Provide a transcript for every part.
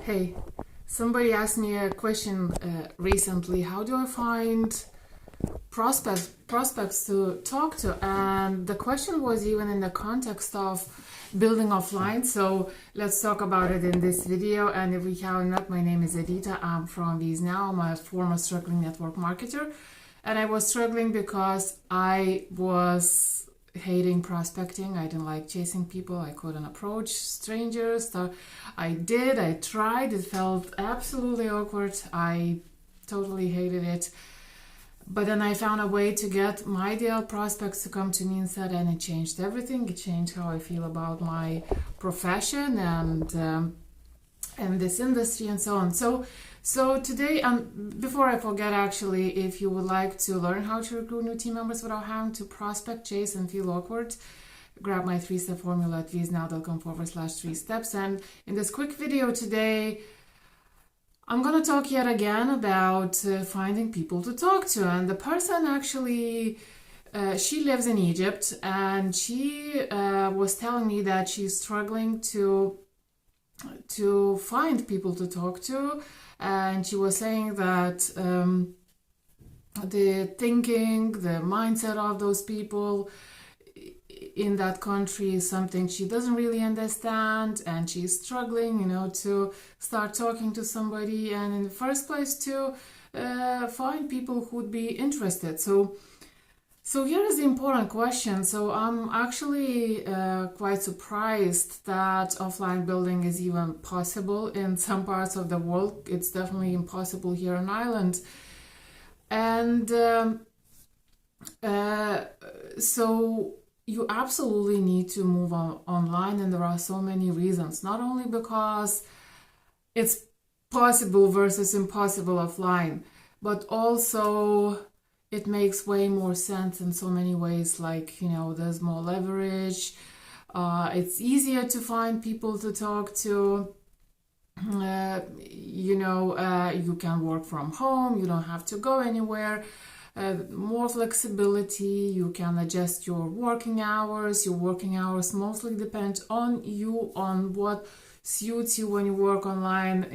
Hey, somebody asked me a question recently. How do I find prospects to talk to? And the question was even in the context of building offline. So let's talk about it in this video. And if we have not, my name is Edita. I'm from VIE now. I'm a former struggling network marketer. And I was struggling because I was hating prospecting. I didn't like chasing people. I couldn't approach strangers. So I tried. It felt absolutely awkward. I totally hated it. But then I found a way to get my ideal prospects to come to me instead, and it changed everything. It changed how I feel about my profession and this industry and so on. So today, before I forget, actually, if you would like to learn how to recruit new team members without having to prospect, chase, and feel awkward, grab my 3-step formula at viesnow.com/3 steps. And in this quick video today, I'm going to talk yet again about finding people to talk to. And the person actually, she lives in Egypt, and she was telling me that she's struggling to find people to talk to. And she was saying that the thinking, the mindset of those people in that country is something she doesn't really understand, and she's struggling, to start talking to somebody, and in the first place to find people who would be interested. So here is the important question. So I'm actually quite surprised that offline building is even possible in some parts of the world. It's definitely impossible here in Ireland. And so you absolutely need to move online, and there are so many reasons. Not only because it's possible versus impossible offline, but also it makes way more sense in so many ways. Like, there's more leverage. It's easier to find people to talk to. You can work from home. You don't have to go anywhere. More flexibility. You can adjust your working hours. Your working hours mostly depend on you, on what suits you when you work online.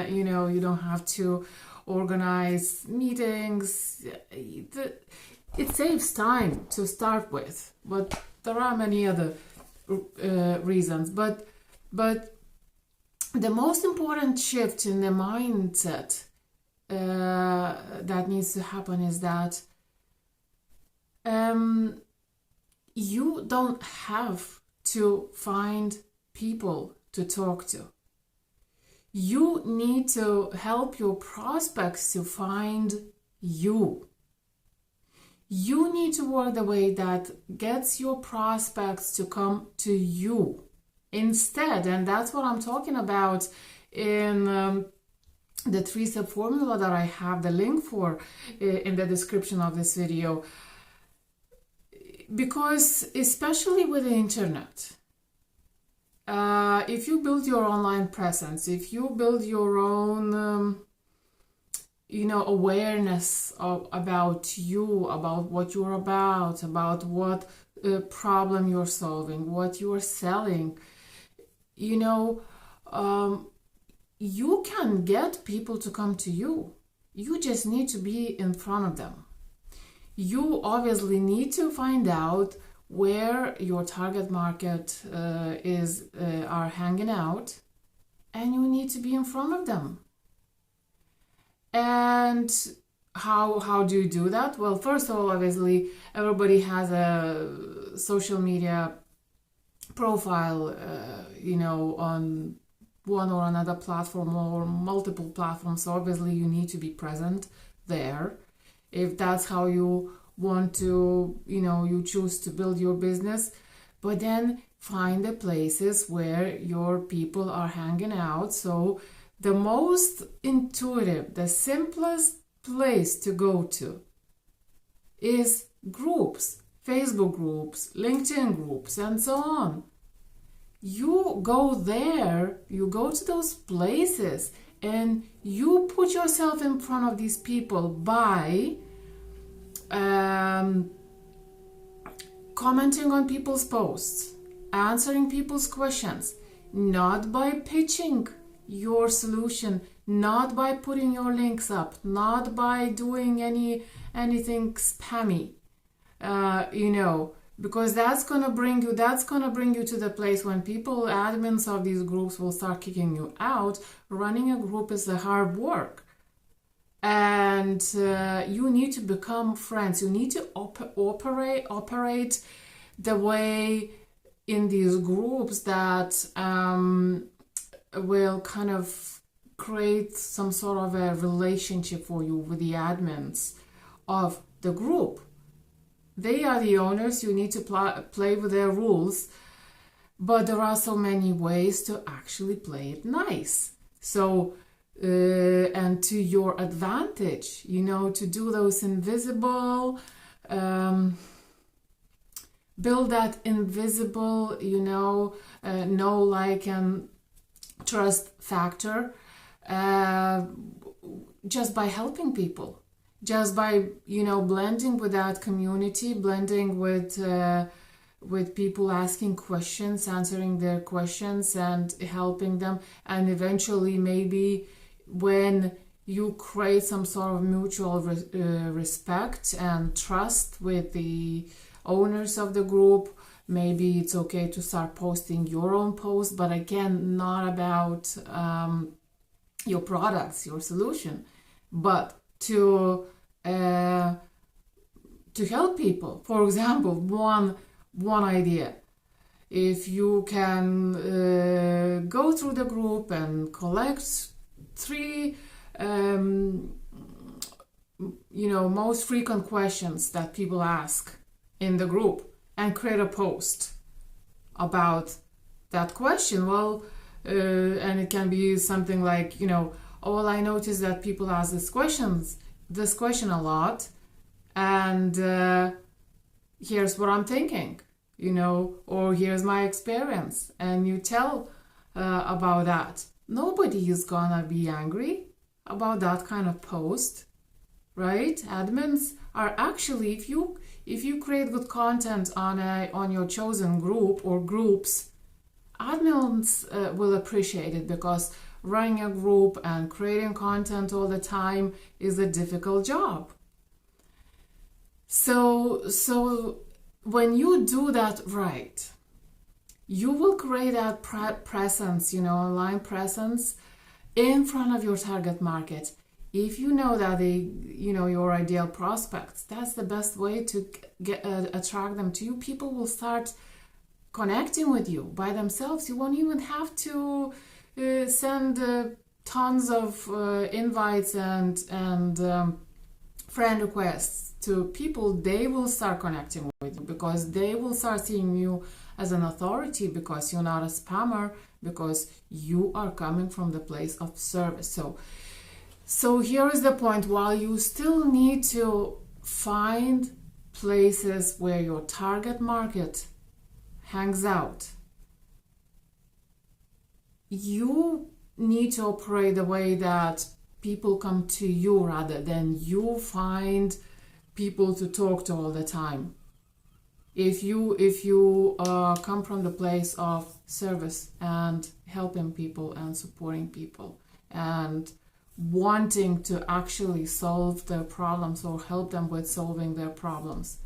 You don't have to organize meetings. It saves time to start with, but there are many other reasons. But the most important shift in the mindset that needs to happen is that you don't have to find people to talk to. You need to help your prospects to find you. You need to work the way that gets your prospects to come to you instead. And that's what I'm talking about in the 3-step formula that I have the link for in the description of this video. Because especially with the internet, if you build your online presence, if you build your own, awareness about you, about what you're about what problem you're solving, what you're selling, you can get people to come to you. You just need to be in front of them. You obviously need to find out where your target market are hanging out, and you need to be in front of them. And how do you do that? Well, first of all, obviously, everybody has a social media profile, on one or another platform or multiple platforms. So obviously, you need to be present there. If that's how you want to, you choose to build your business, but then find the places where your people are hanging out. So the most intuitive, the simplest place to go to is groups, Facebook groups, LinkedIn groups, and so on. You go there, you go to those places, and you put yourself in front of these people by commenting on people's posts, answering people's questions, not by pitching your solution, not by putting your links up, not by doing anything spammy, because that's gonna bring you to the place when admins of these groups will start kicking you out. Running a group is a hard work, and you need to become friends. You need to operate the way in these groups that will kind of create some sort of a relationship for you with the admins of the group. They are the owners. You need to play with their rules, but there are so many ways to actually play it nice. So, and to your advantage, to do those invisible, build that invisible, know, like, and trust factor, just by helping people. Just by, blending with that community, blending with people asking questions, answering their questions and helping them. And eventually, maybe when you create some sort of mutual respect and trust with the owners of the group, maybe it's okay to start posting your own post, but again, not about your products, your solution, but to help people. For example, one idea: if you can go through the group and collect 3 most frequent questions that people ask in the group, and create a post about that question. Well, and it can be something like, well, I noticed that people ask this question a lot, and here's what I'm thinking, or here's my experience, and you tell about that. Nobody is gonna be angry about that kind of post, right? Admins are actually, if you create good content on your chosen group or groups, admins will appreciate it, because running a group and creating content all the time is a difficult job. So when you do that right, you will create that presence, online presence in front of your target market. If you know that your ideal prospects, that's the best way to attract them to you. People will start connecting with you by themselves. You won't even have to send tons of invites and friend requests to people. They will start connecting with you, because they will start seeing you as an authority, because you're not a spammer, because you are coming from the place of service. So here is the point. While you still need to find places where your target market hangs out, you need to operate the way that people come to you rather than you find people to talk to all the time. If you come from the place of service and helping people and supporting people and wanting to actually solve their problems or help them with solving their problems,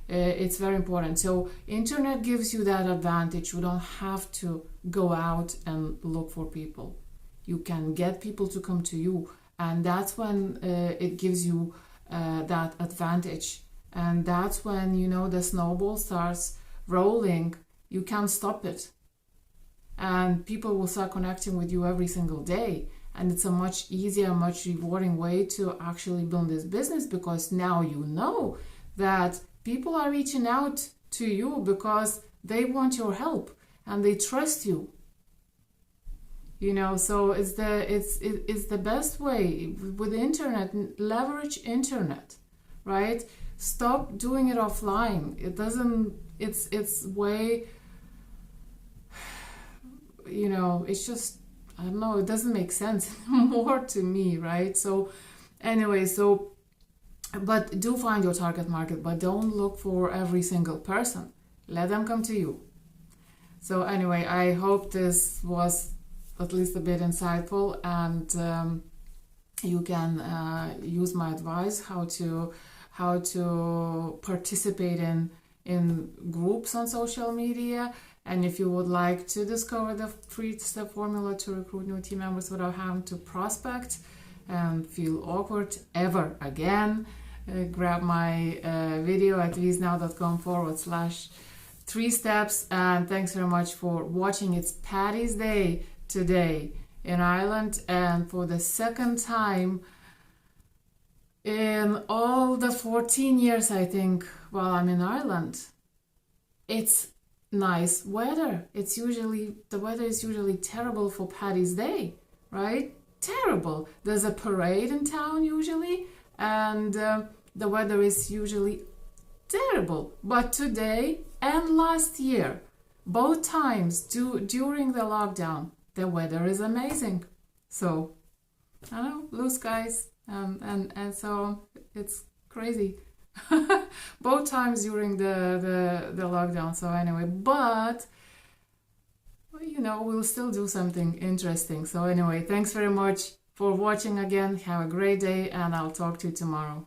it's very important. So internet gives you that advantage. You don't have to go out and look for people. You can get people to come to you, and that's when it gives you that advantage. And that's when the snowball starts rolling. You can't stop it, and people will start connecting with you every single day. And it's a much easier, much rewarding way to actually build this business, because now you know that people are reaching out to you because they want your help and they trust you. So it's the best way with the internet. Leverage internet, right? Stop doing it offline. It's way, it's just, I don't know, it doesn't make sense more to me, right? So anyway, but do find your target market, but don't look for every single person. Let them come to you. So anyway, I hope this was at least a bit insightful, and you can use my advice how to participate in groups on social media. And if you would like to discover the 3-step formula to recruit new team members without having to prospect and feel awkward ever again, grab my video at viesnow.com/3 steps. And thanks very much for watching. It's Paddy's Day today in Ireland, and for the second time in all the 14 years, I think, while I'm in Ireland, it's nice weather. The weather is usually terrible for Paddy's Day, right? Terrible. There's a parade in town usually, and the weather is usually terrible. But today and last year, both times during the lockdown, the weather is amazing. So, I don't know, blue skies, and so it's crazy. Both times during the lockdown. So anyway, but we'll still do something interesting. So anyway, thanks very much for watching again. Have a great day, and I'll talk to you tomorrow.